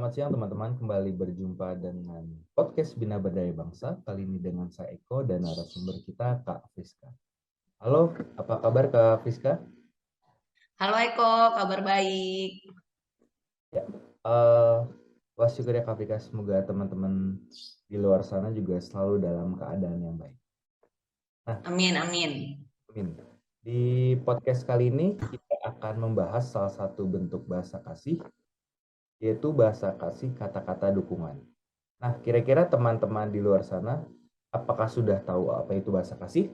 Selamat siang teman-teman, kembali berjumpa dengan podcast Bina Berdaya Bangsa. Kali ini dengan saya Eko dan narasumber kita Kak Friska. Halo, apa kabar Kak Friska? Halo Eko, kabar baik. Ya, wah syukur ya Kak Friska, semoga teman-teman di luar sana juga selalu dalam keadaan yang baik. Nah, Amin, amin. amin. Di podcast kali ini kita akan membahas salah satu bentuk bahasa kasih, yaitu bahasa kasih kata-kata dukungan. Nah, kira-kira teman-teman di luar sana, apakah sudah tahu apa itu bahasa kasih?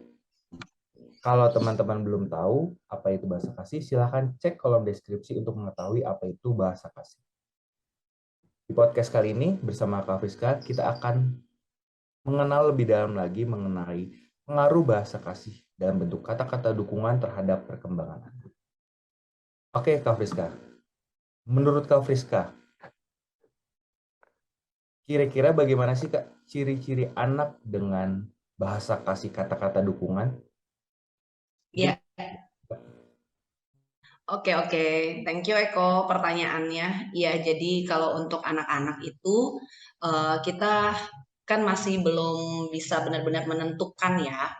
Kalau teman-teman belum tahu apa itu bahasa kasih, silahkan cek kolom deskripsi untuk mengetahui apa itu bahasa kasih. Di podcast kali ini bersama Kak Friska, kita akan mengenal lebih dalam lagi mengenai pengaruh bahasa kasih dalam bentuk kata-kata dukungan terhadap perkembangan anak. Oke, Kak Friska. Menurut Kak Friska, kira-kira bagaimana sih Kak ciri-ciri anak dengan bahasa kasih kata-kata dukungan? Mungkin. Ya, oke. Thank you Eko pertanyaannya. Ya, jadi kalau untuk anak-anak itu kita kan masih belum bisa benar-benar menentukan ya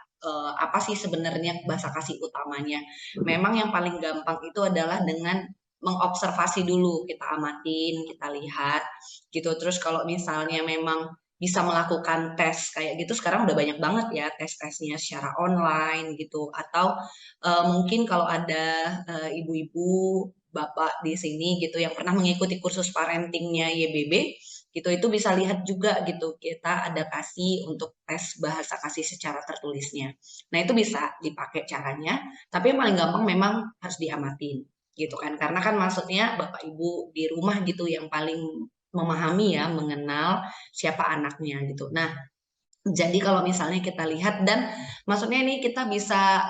apa sih sebenarnya bahasa kasih utamanya. Memang yang paling gampang itu adalah dengan mengobservasi dulu, kita amatin, kita lihat gitu. Terus kalau misalnya memang bisa melakukan tes kayak gitu, sekarang udah banyak banget ya tes-tesnya secara online gitu, atau mungkin kalau ada ibu-ibu, bapak di sini gitu yang pernah mengikuti kursus parentingnya YBB gitu, itu bisa lihat juga gitu, kita ada kasih untuk tes bahasa kasih secara tertulisnya. Nah itu bisa dipakai caranya, tapi yang paling gampang memang harus diamatin gitu kan, karena kan maksudnya bapak ibu di rumah gitu yang paling memahami ya, mengenal siapa anaknya gitu. Nah, jadi kalau misalnya kita lihat dan maksudnya ini kita bisa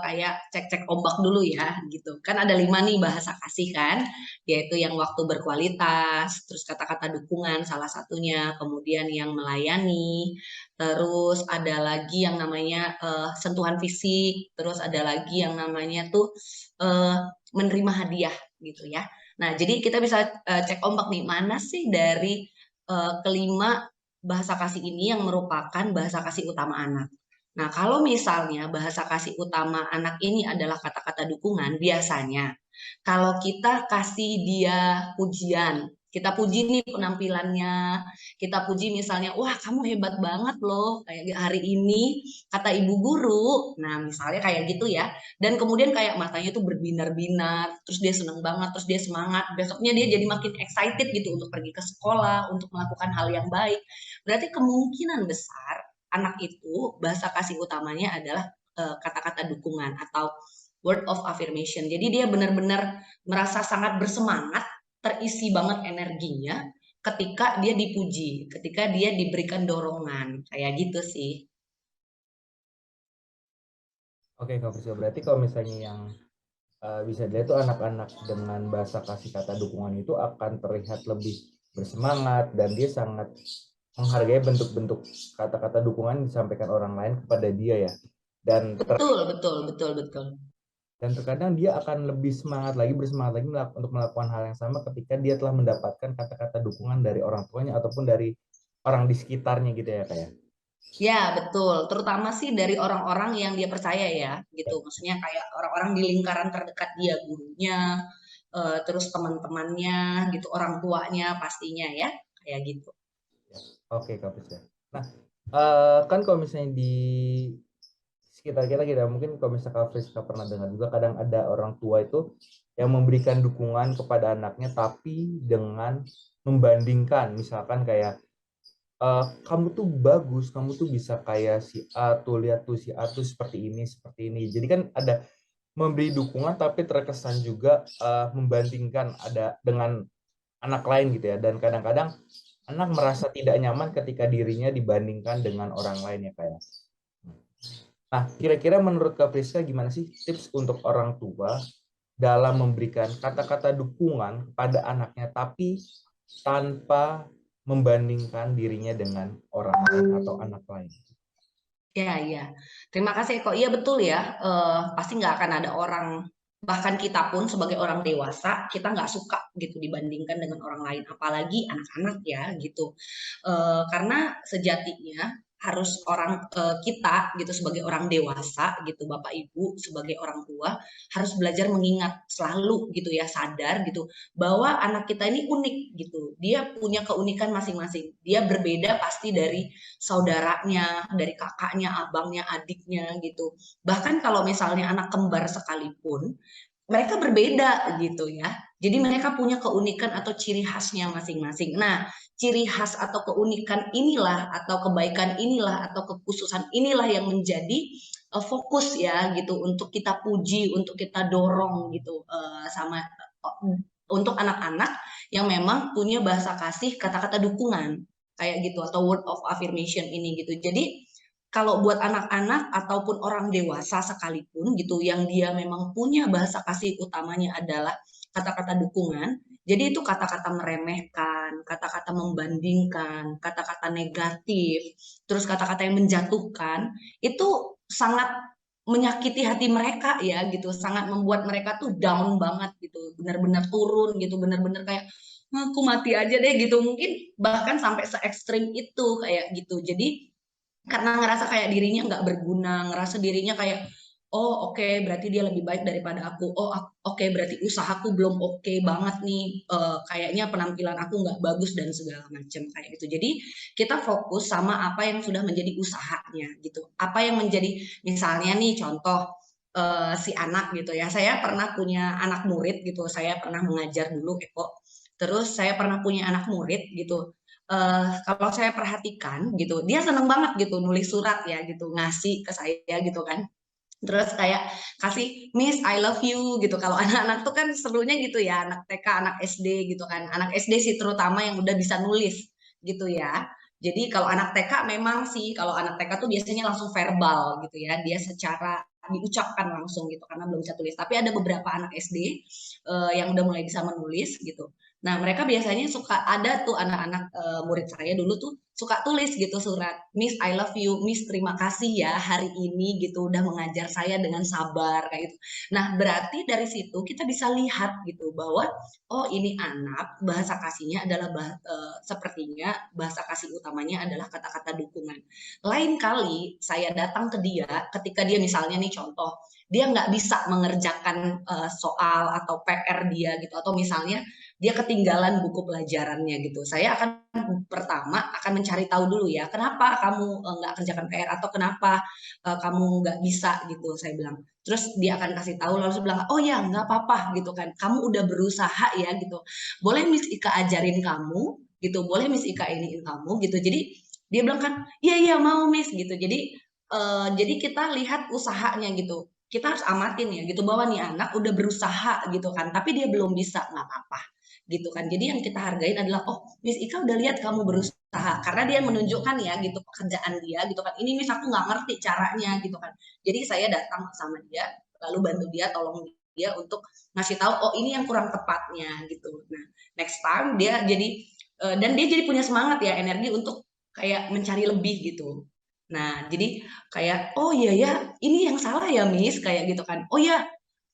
kayak cek-cek ombak dulu ya gitu. Kan ada 5 nih bahasa kasih kan, yaitu yang waktu berkualitas, terus kata-kata dukungan salah satunya, kemudian yang melayani, terus ada lagi yang namanya sentuhan fisik, terus ada lagi yang namanya tuh eh, menerima hadiah gitu ya. Nah, jadi kita bisa cek ombak nih, mana sih dari kelima bahasa kasih ini yang merupakan bahasa kasih utama anak. Nah, kalau misalnya bahasa kasih utama anak ini adalah kata-kata dukungan, biasanya kalau kita kasih dia pujian, kita puji nih penampilannya, kita puji misalnya, wah kamu hebat banget loh, kayak hari ini kata ibu guru, nah misalnya kayak gitu ya, dan kemudian kayak matanya tuh berbinar-binar, terus dia seneng banget, terus dia semangat, besoknya dia jadi makin excited gitu untuk pergi ke sekolah, untuk melakukan hal yang baik. Berarti kemungkinan besar anak itu bahasa kasih utamanya adalah kata-kata dukungan atau word of affirmation. Jadi dia benar-benar merasa sangat bersemangat, terisi banget energinya ketika dia dipuji, ketika dia diberikan dorongan. Kayak gitu sih. Oke, Kak Friska. Berarti kalau misalnya yang bisa dilihat tuh anak-anak dengan bahasa kasih kata dukungan itu akan terlihat lebih bersemangat dan dia sangat menghargai bentuk-bentuk kata-kata dukungan yang disampaikan orang lain kepada dia ya. Dan Betul, betul, betul, betul. terkadang dia akan lebih semangat lagi bersemangat lagi untuk melakukan hal yang sama ketika dia telah mendapatkan kata-kata dukungan dari orang tuanya ataupun dari orang di sekitarnya gitu ya kayak. Ya, betul. Terutama sih dari orang-orang yang dia percaya ya, gitu. Maksudnya kayak orang-orang di lingkaran terdekat dia, gurunya, terus teman-temannya, gitu, orang tuanya pastinya ya, kayak gitu. Oke, Kak Prisca. Nah, kan kalau misalnya di sekitar kita kita mungkin kalau misalnya Kak Friska pernah dengar juga kadang ada orang tua itu yang memberikan dukungan kepada anaknya tapi dengan membandingkan misalkan kayak kamu tuh bagus, kamu tuh bisa kayak si A tuh, lihat tuh si A tuh seperti ini. Jadi kan ada memberi dukungan tapi terkesan juga membandingkan ada dengan anak lain gitu ya. Dan kadang-kadang anak merasa tidak nyaman ketika dirinya dibandingkan dengan orang lain ya kayak. Nah, kira-kira menurut Kak Priska gimana sih tips untuk orang tua dalam memberikan kata-kata dukungan kepada anaknya tapi tanpa membandingkan dirinya dengan orang lain atau anak lain? Ya, iya. Terima kasih Eko. Iya betul ya. Pasti nggak akan ada orang Bahkan kita pun sebagai orang dewasa, kita nggak suka gitu dibandingkan dengan orang lain, apalagi anak-anak ya gitu. Karena sejatinya harus kita gitu sebagai orang dewasa gitu, Bapak Ibu sebagai orang tua harus belajar mengingat selalu gitu ya, sadar gitu bahwa anak kita ini unik gitu. Dia punya keunikan masing-masing. Dia berbeda pasti dari saudaranya, dari kakaknya, abangnya, adiknya gitu. Bahkan kalau misalnya anak kembar sekalipun, mereka berbeda gitu ya. Jadi mereka punya keunikan atau ciri khasnya masing-masing. Nah, ciri khas atau keunikan inilah atau kebaikan inilah atau kekhususan inilah yang menjadi fokus ya gitu untuk kita puji, untuk kita dorong gitu sama untuk anak-anak yang memang punya bahasa kasih kata-kata dukungan kayak gitu atau word of affirmation ini gitu. Jadi kalau buat anak-anak ataupun orang dewasa sekalipun gitu yang dia memang punya bahasa kasih utamanya adalah kata-kata dukungan, jadi itu kata-kata meremehkan, kata-kata membandingkan, kata-kata negatif, terus kata-kata yang menjatuhkan, itu sangat menyakiti hati mereka ya gitu, sangat membuat mereka tuh down banget gitu, benar-benar turun gitu, benar-benar kayak aku mati aja deh gitu, mungkin bahkan sampai se ekstrim itu kayak gitu. Jadi karena ngerasa kayak dirinya nggak berguna, ngerasa dirinya kayak, oh oke berarti dia lebih baik daripada aku, oh oke berarti usahaku belum oke banget nih, kayaknya penampilan aku nggak bagus dan segala macam kayak gitu. Jadi kita fokus sama apa yang sudah menjadi usahanya gitu. Apa yang menjadi misalnya nih contoh si anak gitu ya. Saya pernah punya anak murid gitu. Saya pernah mengajar dulu Eko. Terus saya pernah punya anak murid gitu. Kalau saya perhatikan gitu, dia seneng banget gitu nulis surat ya gitu, ngasih ke saya gitu kan. Terus kayak kasih, "Miss, I love you," gitu. Kalau anak-anak tuh kan serunya gitu ya, anak TK, anak SD gitu kan. Anak SD sih terutama yang udah bisa nulis gitu ya. Jadi kalau anak TK memang sih, kalau anak TK tuh biasanya langsung verbal gitu ya. Dia secara diucapkan langsung gitu karena belum bisa tulis. Tapi ada beberapa anak SD yang udah mulai bisa menulis gitu. Nah, mereka biasanya suka ada tuh anak-anak murid saya dulu tuh suka tulis gitu surat, "Miss, I love you, Miss, terima kasih ya hari ini gitu udah mengajar saya dengan sabar," kayak gitu. Nah, berarti dari situ kita bisa lihat gitu bahwa oh ini anak bahasa kasihnya adalah sepertinya bahasa kasih utamanya adalah kata-kata dukungan. Lain kali saya datang ke dia ketika dia misalnya nih contoh, dia nggak bisa mengerjakan soal atau PR dia gitu atau misalnya dia ketinggalan buku pelajarannya gitu. Saya akan pertama akan mencari tahu dulu ya, kenapa kamu nggak kerjakan PR atau kenapa kamu nggak bisa gitu, saya bilang. Terus dia akan kasih tahu lalu saya bilang, oh ya nggak apa-apa gitu kan, kamu udah berusaha ya gitu. Boleh Miss Ika ajarin kamu gitu, boleh Miss Ika iniin kamu gitu. Jadi dia bilang kan, iya iya mau Miss gitu. Jadi kita lihat usahanya gitu. Kita harus amatin ya gitu bahwa nih anak udah berusaha gitu kan, tapi dia belum bisa nggak apa-apa gitu kan. Jadi yang kita hargain adalah oh Miss Ika udah lihat kamu berusaha karena dia menunjukkan ya gitu pekerjaan dia gitu kan. Ini Miss aku nggak ngerti caranya gitu kan. Jadi saya datang sama dia lalu bantu dia tolong dia untuk ngasih tahu oh ini yang kurang tepatnya gitu. Nah next time dia jadi dan dia jadi punya semangat ya energi untuk kayak mencari lebih gitu. Nah, jadi kayak, oh iya ya, ini yang salah ya Miss, kayak gitu kan. Oh ya,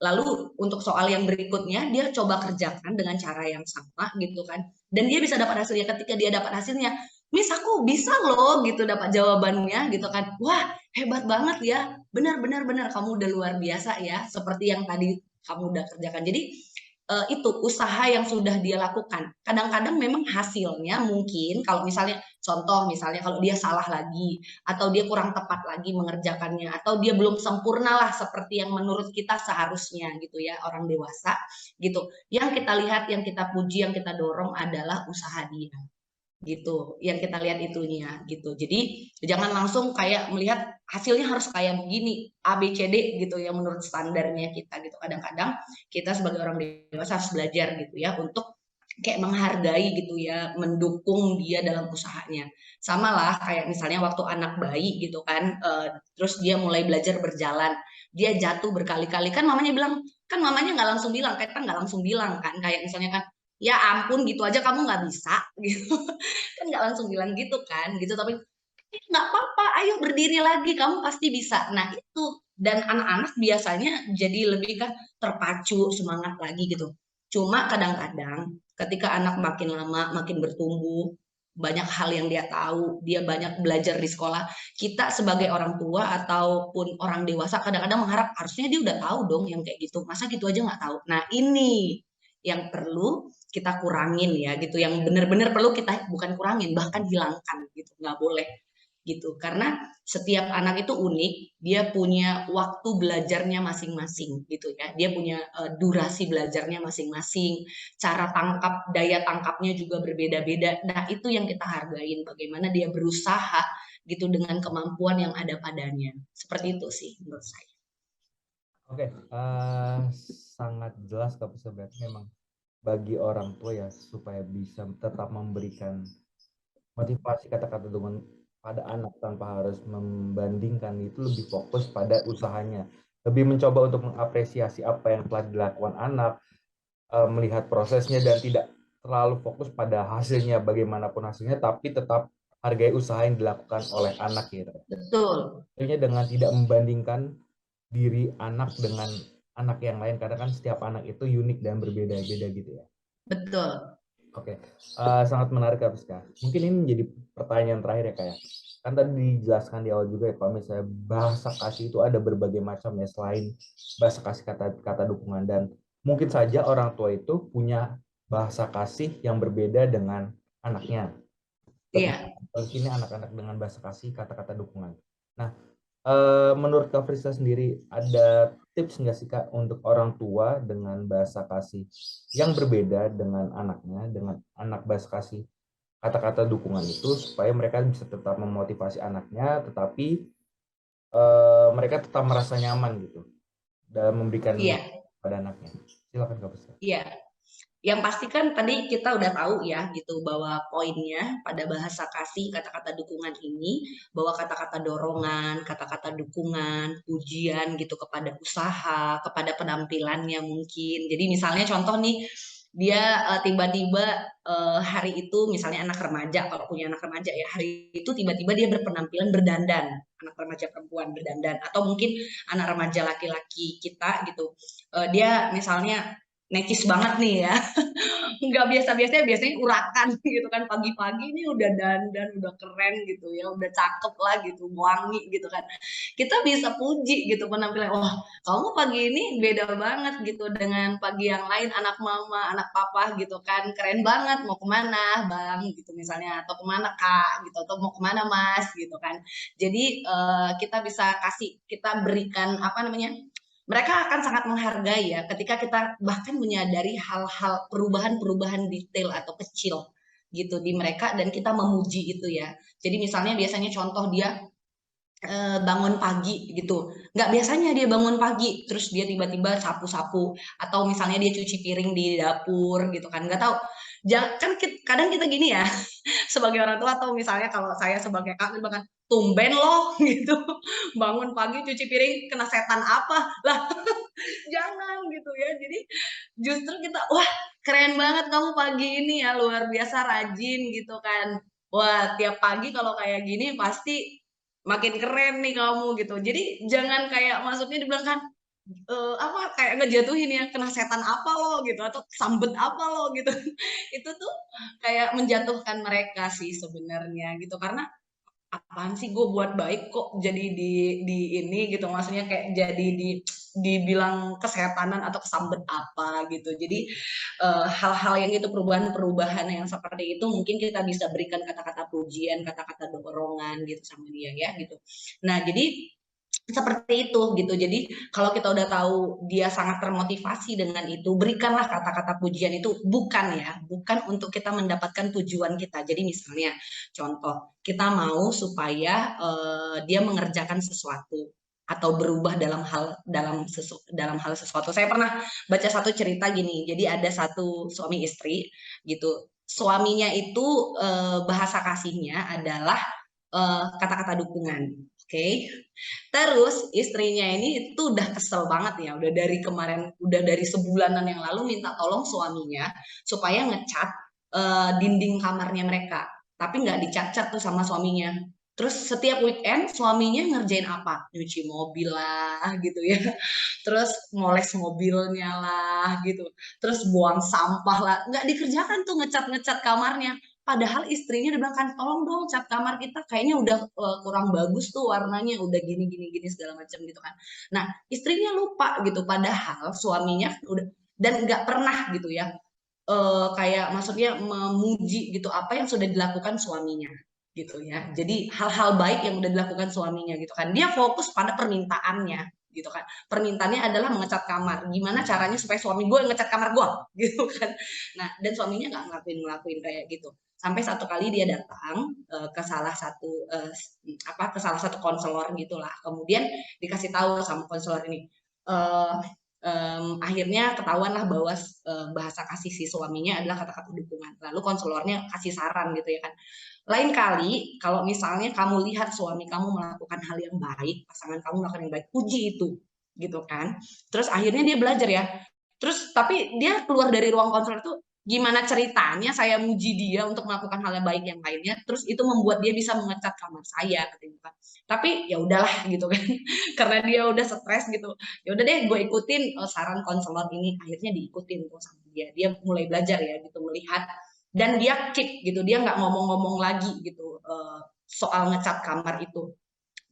lalu untuk soal yang berikutnya dia coba kerjakan dengan cara yang sama gitu kan. Dan dia bisa dapat hasilnya ketika dia dapat hasilnya. Miss aku bisa loh gitu dapat jawabannya gitu kan. Wah, hebat banget ya. Benar benar benar kamu udah luar biasa ya seperti yang tadi kamu udah kerjakan. Jadi itu usaha yang sudah dia lakukan. Kadang-kadang memang hasilnya mungkin kalau misalnya contoh misalnya kalau dia salah lagi atau dia kurang tepat lagi mengerjakannya atau dia belum sempurna lah seperti yang menurut kita seharusnya gitu ya orang dewasa gitu. Yang kita lihat, yang kita puji, yang kita dorong adalah usaha dia gitu yang kita lihat itunya gitu. Jadi jangan langsung kayak melihat hasilnya harus kayak begini A B C D gitu ya menurut standarnya kita gitu. Kadang-kadang kita sebagai orang dewasa harus belajar gitu ya untuk kayak menghargai gitu ya, mendukung dia dalam usahanya. Sama lah kayak misalnya waktu anak bayi gitu kan, terus dia mulai belajar berjalan, dia jatuh berkali-kali kan mamanya bilang, kan mamanya nggak langsung bilang, kan nggak langsung bilang kan, kayak misalnya kan, ya ampun gitu aja kamu nggak bisa gitu kan nggak langsung bilang gitu kan gitu tapi nggak apa-apa ayo berdiri lagi kamu pasti bisa nah itu dan anak-anak biasanya jadi lebih kan terpacu, semangat lagi gitu. Cuma kadang-kadang ketika anak makin lama makin bertumbuh, banyak hal yang dia tahu, dia banyak belajar di sekolah, kita sebagai orang tua ataupun orang dewasa kadang-kadang mengharap harusnya dia udah tahu dong yang kayak gitu, masa gitu aja nggak tahu. Nah ini yang perlu kita kurangin ya gitu, yang benar-benar perlu kita bukan kurangin, bahkan hilangkan gitu, nggak boleh gitu. Karena setiap anak itu unik, dia punya waktu belajarnya masing-masing gitu ya. Dia punya durasi belajarnya masing-masing, cara tangkap, daya tangkapnya juga berbeda-beda. Nah, itu yang kita hargain, bagaimana dia berusaha gitu dengan kemampuan yang ada padanya. Seperti itu sih menurut saya. Oke, sangat jelas Kak Puspa, berarti memang bagi orang tua ya supaya bisa tetap memberikan motivasi kata-kata dukungan pada anak tanpa harus membandingkan, itu lebih fokus pada usahanya, lebih mencoba untuk mengapresiasi apa yang telah dilakukan anak, melihat prosesnya dan tidak terlalu fokus pada hasilnya bagaimanapun hasilnya, tapi tetap hargai usaha yang dilakukan oleh anak gitu. Betul. Tentunya dengan tidak membandingkan diri anak dengan anak yang lain, karena kan setiap anak itu unik dan berbeda-beda gitu ya. Betul. Oke, sangat menarik Kak Priska. Mungkin ini menjadi pertanyaan terakhir ya Kak ya. Kan tadi dijelaskan di awal juga ya, kalau misalnya bahasa kasih itu ada berbagai macam ya, selain bahasa kasih kata-kata dukungan, dan mungkin saja orang tua itu punya bahasa kasih yang berbeda dengan anaknya. Iya. Ini anak-anak dengan bahasa kasih kata-kata dukungan. Nah, menurut Kak Frisa sendiri, ada tips nggak sih Kak untuk orang tua dengan bahasa kasih yang berbeda dengan anaknya, dengan anak bahasa kasih kata-kata dukungan itu, supaya mereka bisa tetap memotivasi anaknya, tetapi mereka tetap merasa nyaman gitu dalam memberikan Iya. pada anaknya. Silakan Kak Frisa. Iya. Yang pasti kan tadi kita udah tahu ya gitu bahwa poinnya pada bahasa kasih kata-kata dukungan ini, bahwa kata-kata dorongan, kata-kata dukungan, pujian gitu kepada usaha, kepada penampilannya mungkin. Jadi misalnya contoh nih, dia tiba-tiba hari itu misalnya anak remaja, kalau punya anak remaja ya, hari itu tiba-tiba dia berpenampilan berdandan, anak remaja perempuan berdandan, atau mungkin anak remaja laki-laki kita gitu, dia misalnya necis banget nih ya, nggak biasa-biasanya, biasanya urakan gitu kan, pagi-pagi ini udah dandan, udah keren gitu ya, udah cakep lah gitu, wangi gitu kan. Kita bisa puji gitu penampilan, wah kamu pagi ini beda banget gitu dengan pagi yang lain, anak mama, anak papa gitu kan, keren banget, mau kemana bang gitu misalnya, atau kemana kak gitu, atau mau kemana mas gitu kan. Jadi kita bisa kasih, kita berikan apa namanya, mereka akan sangat menghargai ya ketika kita bahkan menyadari hal-hal perubahan-perubahan detail atau kecil gitu di mereka dan kita memuji itu ya. Jadi misalnya biasanya contoh dia bangun pagi gitu. Nggak biasanya dia bangun pagi, terus dia tiba-tiba sapu-sapu, atau misalnya dia cuci piring di dapur gitu kan. Nggak tahu. Kan kadang kita gini ya, sebagai orang tua atau misalnya kalau saya sebagai kakak bahkan tumben loh gitu, bangun pagi cuci piring, kena setan apa? Lah jangan gitu ya. Jadi justru kita, wah keren banget kamu pagi ini ya, luar biasa rajin gitu kan. Wah tiap pagi kalau kayak gini pasti makin keren nih kamu gitu. Jadi jangan kayak maksudnya dibilang kan apa kayak ngejatuhin ya, kena setan apa lo gitu atau sambet apa lo gitu. Itu tuh kayak menjatuhkan mereka sih sebenarnya gitu, karena apaan sih gue buat baik kok jadi di ini gitu, maksudnya kayak jadi dibilang kesehatanan atau kesambet apa gitu. Jadi hal-hal yang itu, perubahan-perubahan yang seperti itu mungkin kita bisa berikan kata-kata pujian, kata-kata dorongan gitu sama dia ya gitu. Nah jadi seperti itu gitu. Jadi kalau kita udah tahu dia sangat termotivasi dengan itu, berikanlah kata-kata pujian itu, bukan ya, bukan untuk kita mendapatkan tujuan kita. Jadi misalnya contoh, kita mau supaya dia mengerjakan sesuatu atau berubah dalam hal sesuatu. Saya pernah baca satu cerita gini. Jadi ada satu suami istri gitu. Suaminya itu bahasa kasihnya adalah kata-kata dukungan. Oke. Terus istrinya ini tuh udah kesel banget ya, udah dari kemarin, udah dari sebulanan yang lalu minta tolong suaminya supaya ngecat dinding kamarnya mereka, tapi nggak dicat-cat tuh sama suaminya. Terus setiap weekend suaminya ngerjain apa? Nyuci mobil lah gitu ya. Terus moles mobilnya lah gitu. Terus buang sampah lah. Nggak dikerjakan tuh ngecat-ngecat kamarnya. Padahal istrinya udah bilang kan, tolong dong cat kamar kita kayaknya udah kurang bagus tuh warnanya, udah gini gini gini segala macam gitu kan. Nah, istrinya lupa gitu. Padahal suaminya udah dan nggak pernah gitu ya kayak maksudnya memuji gitu apa yang sudah dilakukan suaminya gitu ya. Jadi hal-hal baik yang udah dilakukan suaminya gitu kan. Dia fokus pada permintaannya gitu kan. Permintaannya adalah mengecat kamar. Gimana caranya supaya suami gue ngecat kamar gue gitu kan. Nah, dan suaminya nggak ngelakuin kayak gitu. Sampai satu kali dia datang ke salah satu ke salah satu konselor gitulah. Kemudian dikasih tahu sama konselor ini eh akhirnya ketahuan lah bahwa bahasa kasih si suaminya adalah kata-kata dukungan. Lalu konselornya kasih saran gitu ya kan. Lain kali kalau misalnya kamu lihat suami kamu melakukan hal yang baik, pasangan kamu melakukan yang baik, puji itu gitu kan. Terus akhirnya dia belajar ya. Terus tapi dia keluar dari ruang konselor itu gimana ceritanya saya muji dia untuk melakukan hal yang baik yang lainnya, terus itu membuat dia bisa mengecat kamar saya katanya kan. Tapi ya udahlah gitu kan. Karena dia udah stres gitu, ya udah deh gue ikutin saran konselor ini, akhirnya diikutin tuh sama dia mulai belajar ya gitu melihat dan dia keep gitu, dia nggak ngomong-ngomong lagi gitu soal ngecat kamar itu,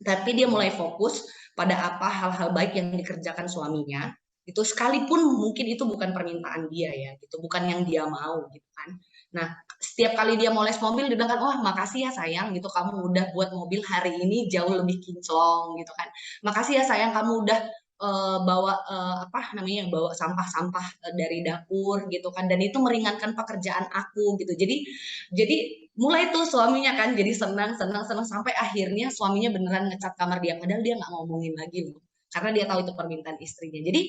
tapi dia mulai fokus pada apa hal-hal baik yang dikerjakan suaminya itu, sekalipun mungkin itu bukan permintaan dia ya gitu, bukan yang dia mau gitu kan. Nah, setiap kali dia moles mobil dia bilang kan, wah makasih ya sayang gitu kamu udah buat mobil hari ini jauh lebih kinclong gitu kan, makasih ya sayang kamu udah bawa apa namanya bawa sampah-sampah dari dapur gitu kan, dan itu meringankan pekerjaan aku gitu. Jadi mulai tuh suaminya kan jadi senang senang senang sampai akhirnya suaminya beneran ngecat kamar dia, padahal dia nggak ngomongin lagi loh, karena dia tahu itu permintaan istrinya. Jadi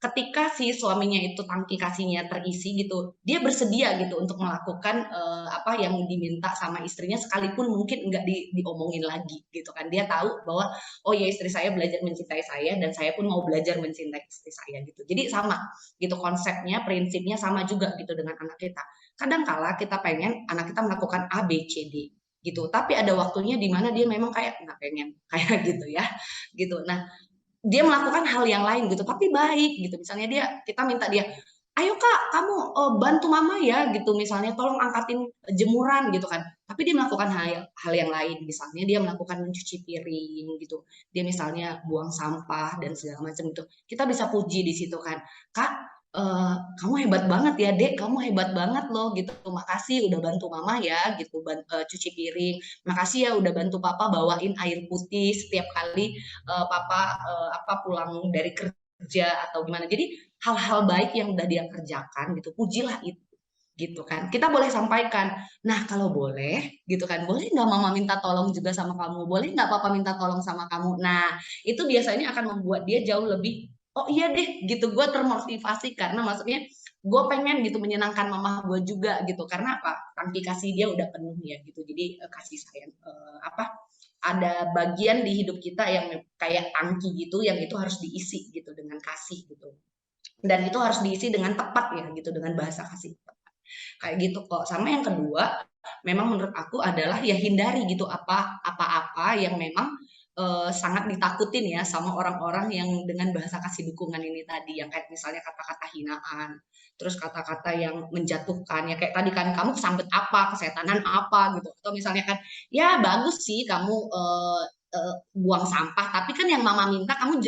ketika si suaminya itu tangki kasihnya terisi gitu, dia bersedia gitu untuk melakukan apa yang diminta sama istrinya, sekalipun mungkin nggak diomongin lagi gitu kan. Dia tahu bahwa oh ya istri saya belajar mencintai saya dan saya pun mau belajar mencintai istri saya gitu. Jadi sama gitu konsepnya, prinsipnya sama juga gitu dengan anak kita. Kadangkala kita pengen anak kita melakukan A, B, C, D gitu. Tapi ada waktunya di mana dia memang kayak nggak pengen kayak gitu ya, gitu. Nah, dia melakukan hal yang lain gitu, tapi baik gitu. Misalnya kita minta dia, ayo kak, kamu bantu mama ya gitu. Misalnya tolong angkatin jemuran gitu kan. Tapi dia melakukan hal yang lain. Misalnya dia melakukan mencuci piring gitu. Dia misalnya buang sampah dan segala macam itu. Kita bisa puji di situ kan, kak kamu hebat banget ya dek, kamu hebat banget loh gitu, makasih udah bantu mama ya gitu, cuci piring, makasih ya udah bantu papa bawain air putih setiap kali papa apa pulang dari kerja atau gimana. Jadi hal-hal baik yang udah dia kerjakan gitu, pujilah itu gitu kan. Kita boleh sampaikan, nah kalau boleh gitu kan, boleh nggak mama minta tolong juga sama kamu, boleh nggak papa minta tolong sama kamu. Nah itu biasanya akan membuat dia jauh lebih, oh iya deh gitu, gue termotivasi karena maksudnya gue pengen gitu menyenangkan mama gue juga gitu, karena apa, tangki kasih dia udah penuh ya gitu. Jadi kasih sayang apa, ada bagian di hidup kita yang kayak tangki gitu, yang itu harus diisi gitu dengan kasih gitu, dan itu harus diisi dengan tepat ya gitu, dengan bahasa kasih kayak gitu kok. Sama yang kedua, memang menurut aku adalah ya hindari gitu apa-apa yang memang sangat ditakutin ya sama orang-orang yang dengan bahasa kasih dukungan ini tadi, yang kayak misalnya kata-kata hinaan, terus kata-kata yang menjatuhkan ya kayak tadi kan, kamu kesambet apa, kesetanan apa gitu, atau misalnya kan ya bagus sih kamu buang sampah, tapi kan yang mama minta kamu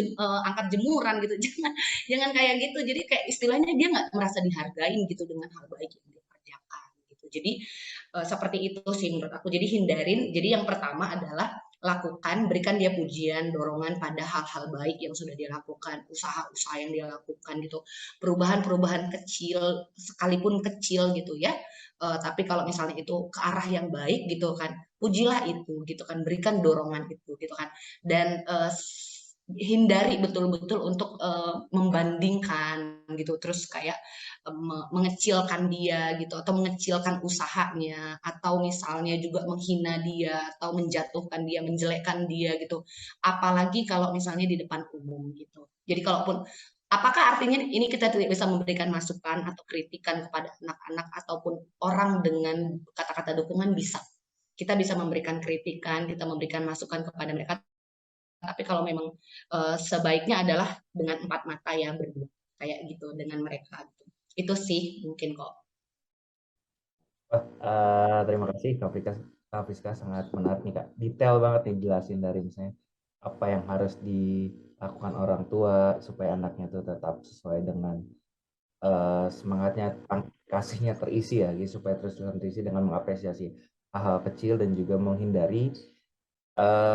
angkat jemuran gitu. Jangan jangan kayak gitu. Jadi kayak istilahnya dia nggak merasa dihargain gitu dengan hal baik yang dia kerjakan gitu. Jadi seperti itu sih menurut aku. Jadi hindarin. Jadi yang pertama adalah lakukan, berikan dia pujian, dorongan pada hal-hal baik yang sudah dia lakukan, usaha-usaha yang dia lakukan gitu, perubahan-perubahan kecil, sekalipun kecil gitu ya. Tapi kalau misalnya itu ke arah yang baik gitu kan, pujilah itu gitu kan, berikan dorongan itu gitu kan, dan hindari betul-betul untuk membandingkan gitu, terus kayak mengecilkan dia gitu, atau mengecilkan usahanya, atau misalnya juga menghina dia, atau menjatuhkan dia, menjelekkan dia gitu. Apalagi kalau misalnya di depan umum gitu. Jadi kalaupun apakah artinya ini kita tidak bisa memberikan masukan atau kritikan kepada anak-anak ataupun orang dengan kata-kata dukungan? Bisa. kita bisa memberikan kritikan, kita memberikan masukan kepada mereka. Tapi kalau memang sebaiknya adalah dengan empat mata ya berdua kayak gitu dengan mereka. Itu sih mungkin kok. Wah, terima kasih Kak Friska sangat menarik nih Kak. Detail banget nih jelasin dari misalnya apa yang harus dilakukan orang tua supaya anaknya itu tetap sesuai dengan semangatnya, kasihnya terisi ya, gitu, supaya terus-terusan terisi dengan mengapresiasi hal-hal kecil dan juga menghindari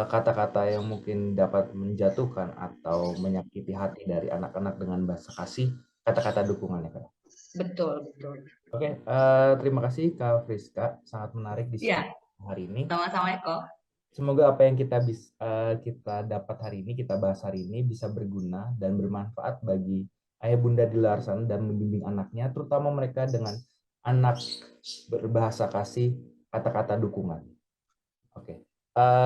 kata-kata yang mungkin dapat menjatuhkan atau menyakiti hati dari anak-anak dengan bahasa kasih, kata-kata dukungan ya Kak. Betul, betul. Oke, terima kasih Kak Friska, sangat menarik diskusi Iya, hari ini. sama-sama Eko. Semoga apa yang kita dapat hari ini, kita bahas hari ini bisa berguna dan bermanfaat bagi ayah bunda di luar sana dan membimbing anaknya, terutama mereka dengan anak berbahasa kasih, kata-kata dukungan. Oke.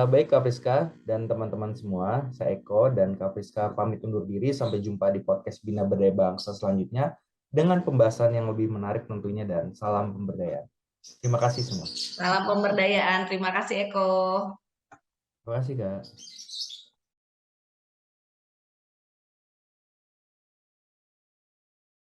Baik Kak Friska dan teman-teman semua, saya Eko dan Kak Friska pamit undur diri. Sampai jumpa di podcast Bina Berdaya Bangsa selanjutnya dengan pembahasan yang lebih menarik tentunya, dan salam pemberdayaan. Terima kasih semua. Salam pemberdayaan. Terima kasih Eko. Terima kasih Kak.